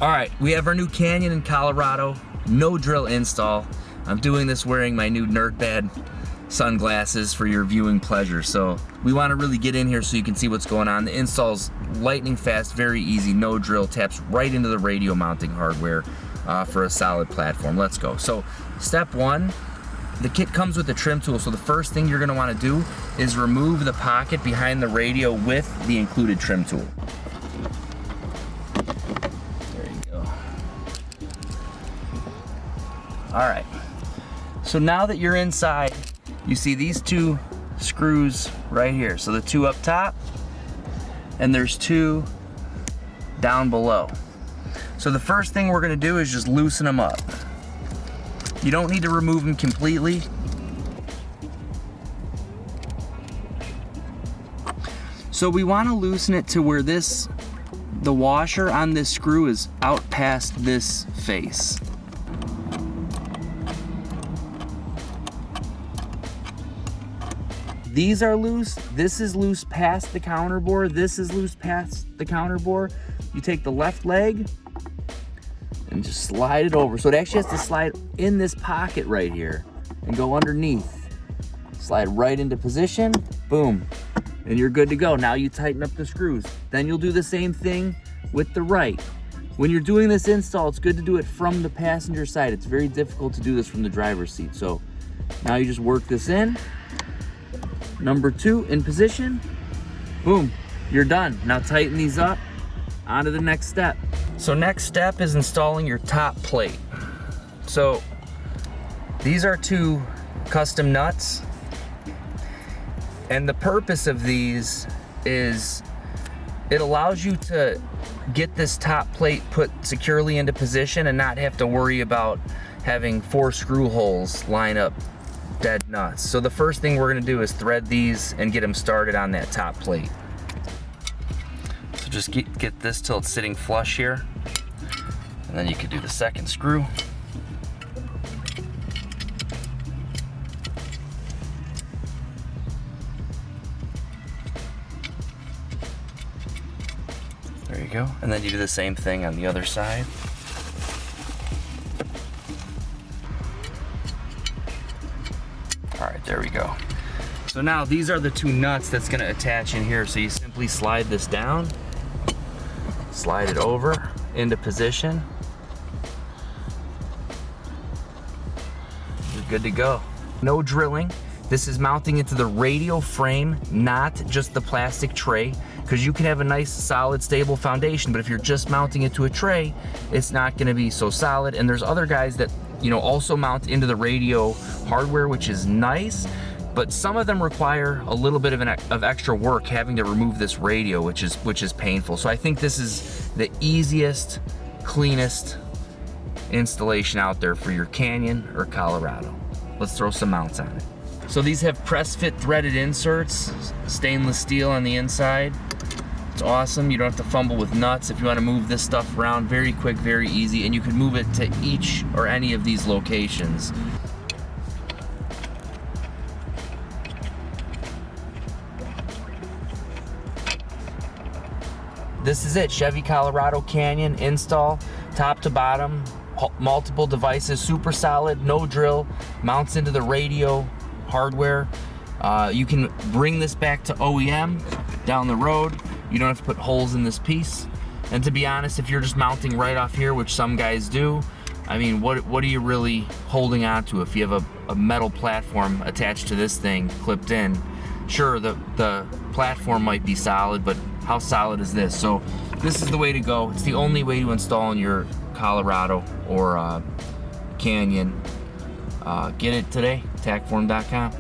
All right, we have our new Canyon in Colorado, no drill install. I'm doing this wearing my new NerdBad sunglasses for your viewing pleasure. So we want to really get in here so you can see what's going on. The install's lightning fast, very easy, no drill, taps right into the radio mounting hardware for a solid platform. Let's go. So step one, the kit comes with a trim tool. So the first thing you're going to want to do is remove the pocket behind the radio with the included trim tool. All right, so now that you're inside, you see these two screws right here. So the two up top, and there's two down below. So the first thing we're gonna do is just loosen them up. You don't need to remove them completely. So we wanna loosen it to where the washer on this screw is out past this face. These are loose, this is loose past the counter bore, this is loose past the counter bore. You take the left leg and just slide it over. So it actually has to slide in this pocket right here and go underneath. Slide right into position, boom, and you're good to go. Now you tighten up the screws. Then you'll do the same thing with the right. When you're doing this install, it's good to do it from the passenger side. It's very difficult to do this from the driver's seat. So now you just work this in. Number two, in position, boom, you're done. Now tighten these up, on to the next step. So next step is installing your top plate. So these are two custom nuts, and the purpose of these is it allows you to get this top plate put securely into position and not have to worry about having 4 screw holes line up dead nuts. So the first thing we're gonna do is thread these and get them started on that top plate. So just get this till it's sitting flush here, and then you can do the second screw. There you go. And then you do the same thing on the other side. All right, there we go. So now these are the two nuts that's gonna attach in here. So you simply slide this down, slide it over into position. You're good to go. No drilling. This is mounting into the radio frame, not just the plastic tray, because you can have a nice, solid, stable foundation, but if you're just mounting it to a tray, it's not gonna be so solid. And there's other guys that also mount into the radio hardware, which is nice, but some of them require a little bit of extra work having to remove this radio, which is painful. So I think this is the easiest, cleanest installation out there for your Canyon or Colorado. Let's throw some mounts on it. So these have press fit threaded inserts, stainless steel on the inside. It's awesome. You don't have to fumble with nuts. If you want to move this stuff around, very quick, very easy, and you can move it to each or any of these locations. This is it, Chevy Colorado Canyon install, top to bottom, multiple devices, super solid, no drill, mounts into the radio hardware. You can bring this back to OEM down the road. You don't have to put holes in this piece. And to be honest, if you're just mounting right off here, which some guys do, I mean, what are you really holding on to if you have a metal platform attached to this thing clipped in? Sure, the platform might be solid, but how solid is this? So this is the way to go. It's the only way to install in your Colorado or Canyon. Get it today, tackform.com.